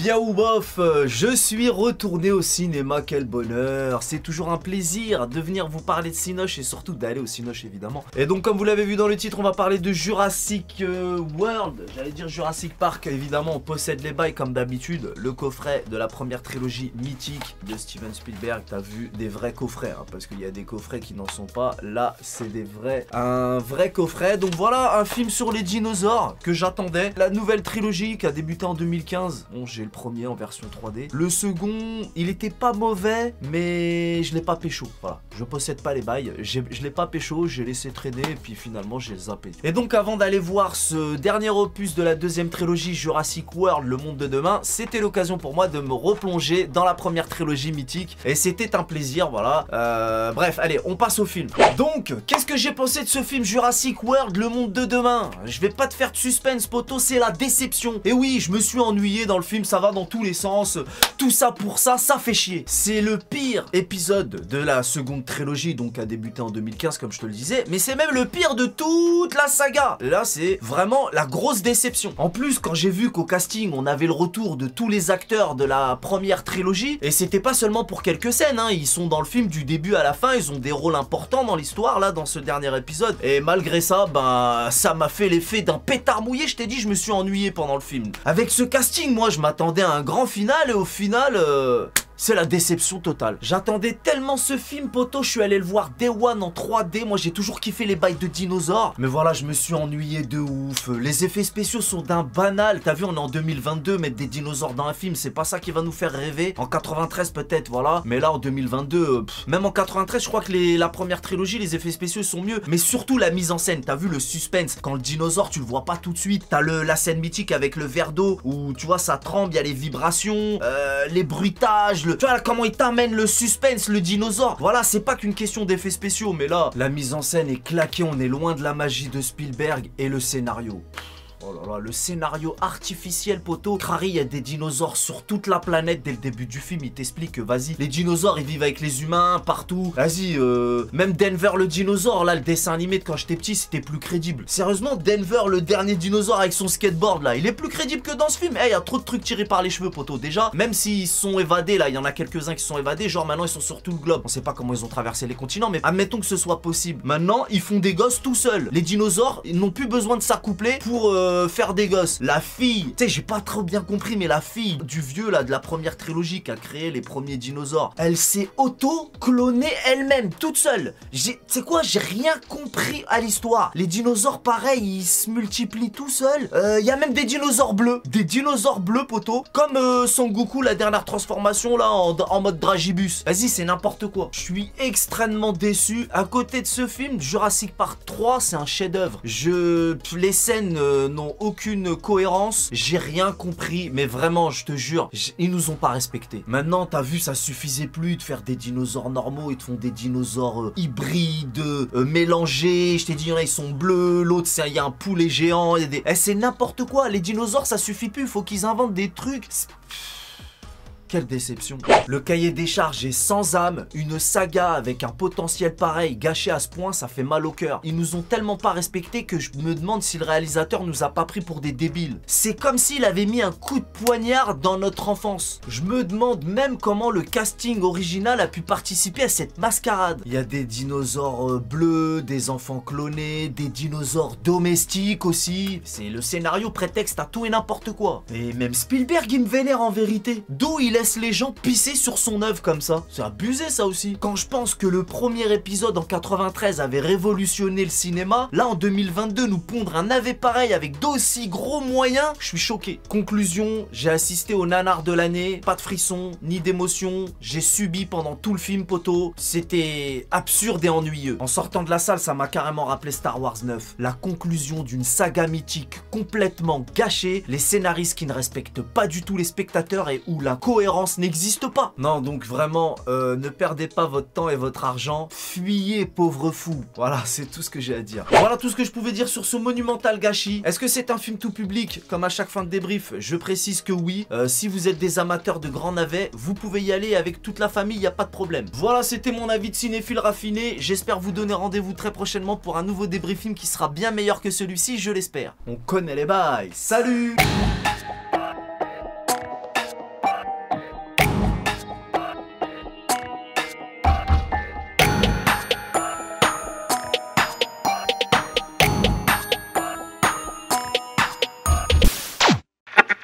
Bien ou bof, je suis retourné au cinéma, quel bonheur. C'est toujours un plaisir de venir vous parler de Cinoche et surtout d'aller au Cinoche évidemment. Et donc comme vous l'avez vu dans le titre, on va parler de Jurassic World. J'allais dire Jurassic Park, évidemment on possède les bails comme d'habitude. Le coffret de la première trilogie mythique de Steven Spielberg. T'as vu des vrais coffrets, hein, parce qu'il y a des coffrets qui n'en sont pas. Là c'est des vrais, un vrai coffret. Donc voilà un film sur les dinosaures que j'attendais. La nouvelle trilogie qui a débuté en 2015. Bon, j'ai le premier en version 3D. Le second, il était pas mauvais, mais je l'ai pas pécho. Voilà, je possède pas les bails. Je l'ai pas pécho, j'ai laissé traîner et puis finalement j'ai zappé. Et donc avant d'aller voir ce dernier opus de la deuxième trilogie Jurassic World, le monde de demain, c'était l'occasion pour moi de me replonger dans la première trilogie mythique. Et c'était un plaisir, voilà. Bref, allez, on passe au film. Donc, qu'est-ce que j'ai pensé de ce film Jurassic World, le monde de demain? Je vais pas te faire de suspense, poto, c'est la déception. Et oui, je me suis ennuyé dans le film, ça va dans tous les sens. Tout ça pour ça, ça fait chier. C'est le pire épisode de la seconde trilogie, donc a débuté en 2015, comme je te le disais. Mais c'est même le pire de toute la saga. Et là, c'est vraiment la grosse déception. En plus, quand j'ai vu qu'au casting, on avait le retour de tous les acteurs de la première trilogie, et c'était pas seulement pour quelques scènes, hein, ils sont dans le film du début à la fin, ils ont des rôles importants dans l'histoire, là, dans ce dernier épisode. Et malgré ça, ben, ça m'a fait l'effet d'un pétard mouillé, je t'ai dit, je me suis ennuyé pendant le film. Avec ce casting, moi, je m'attendais à un grand final, et au final, c'est la déception totale. J'attendais tellement ce film, poto, je suis allé le voir Day One en 3D. Moi, j'ai toujours kiffé les bails de dinosaures. Mais voilà, je me suis ennuyé de ouf. Les effets spéciaux sont d'un banal. T'as vu, on est en 2022, mettre des dinosaures dans un film, c'est pas ça qui va nous faire rêver. En 93 peut-être, voilà. Mais là, en 2022, même en 93, je crois que la première trilogie, les effets spéciaux sont mieux. Mais surtout la mise en scène. T'as vu le suspense. Quand le dinosaure, tu le vois pas tout de suite. T'as la scène mythique avec le verre d'eau où, tu vois, ça tremble, il y a les vibrations, les bruitages. Tu vois là, comment il t'amène le suspense, le dinosaure. Voilà, c'est pas qu'une question d'effets spéciaux, mais là, la mise en scène est claquée, on est loin de la magie de Spielberg et le scénario. Oh là là, le scénario artificiel, poto. Crary, il y a des dinosaures sur toute la planète dès le début du film. Il t'explique que, vas-y, les dinosaures, ils vivent avec les humains partout. Vas-y, même Denver le dinosaure, là, le dessin animé de quand j'étais petit, c'était plus crédible. Sérieusement, Denver, le dernier dinosaure avec son skateboard, là, il est plus crédible que dans ce film. Eh, il y a trop de trucs tirés par les cheveux, poto. Déjà, même s'ils sont évadés, là, il y en a quelques-uns qui sont évadés. Genre, maintenant, ils sont sur tout le globe. On sait pas comment ils ont traversé les continents, mais admettons que ce soit possible. Maintenant, ils font des gosses tout seuls. Les dinosaures, ils n'ont plus besoin de s'accoupler pour faire des gosses. La fille, tu sais, j'ai pas trop bien compris, mais la fille du vieux là de la première trilogie qui a créé les premiers dinosaures, elle s'est auto-clonée elle-même, toute seule. Tu sais quoi, j'ai rien compris à l'histoire. Les dinosaures, pareil, ils se multiplient tout seuls. Il y a même des dinosaures bleus. Des dinosaures bleus, poto. Comme Son Goku, la dernière transformation là, en mode Dragibus. Vas-y, c'est n'importe quoi. Je suis extrêmement déçu. À côté de ce film, Jurassic Park 3, c'est un chef-d'œuvre. Les scènes n'ont aucune cohérence, j'ai rien compris, mais vraiment, je te jure, ils nous ont pas respecté. Maintenant, t'as vu, ça suffisait plus de faire des dinosaures normaux, ils te font des dinosaures hybrides, mélangés. Je t'ai dit, il y en a, ils sont bleus, l'autre, il y a un poulet géant, c'est n'importe quoi, les dinosaures, ça suffit plus, il faut qu'ils inventent des trucs. Quelle déception. Le cahier des charges est sans âme. Une saga avec un potentiel pareil gâché à ce point, ça fait mal au cœur. Ils nous ont tellement pas respecté que je me demande si le réalisateur nous a pas pris pour des débiles. C'est comme s'il avait mis un coup de poignard dans notre enfance. Je me demande même comment le casting original a pu participer à cette mascarade. Il y a des dinosaures bleus, des enfants clonés, des dinosaures domestiques aussi. C'est le scénario prétexte à tout et n'importe quoi. Et même Spielberg, il me vénère en vérité. D'où il laisse les gens pisser sur son œuvre comme ça. C'est abusé ça aussi. Quand je pense que le premier épisode en 93 avait révolutionné le cinéma, là en 2022 nous pondre un navet pareil avec d'aussi gros moyens, je suis choqué. Conclusion, j'ai assisté au nanar de l'année, pas de frisson, ni d'émotion, j'ai subi pendant tout le film, poto. C'était absurde et ennuyeux. En sortant de la salle, ça m'a carrément rappelé Star Wars 9. La conclusion d'une saga mythique complètement gâchée, les scénaristes qui ne respectent pas du tout les spectateurs et où la cohérence n'existe pas. Non, donc vraiment, ne perdez pas votre temps et votre argent. Fuyez, pauvre fou. Voilà, c'est tout ce que j'ai à dire. Voilà tout ce que je pouvais dire sur ce monumental gâchis. Est-ce que c'est un film tout public? Comme à chaque fin de débrief, je précise que oui. Si vous êtes des amateurs de grands navets, vous pouvez y aller avec toute la famille, il n'y a pas de problème. Voilà, c'était mon avis de cinéphile raffiné. J'espère vous donner rendez-vous très prochainement pour un nouveau débriefing qui sera bien meilleur que celui-ci, je l'espère. On connaît les bails. Salut!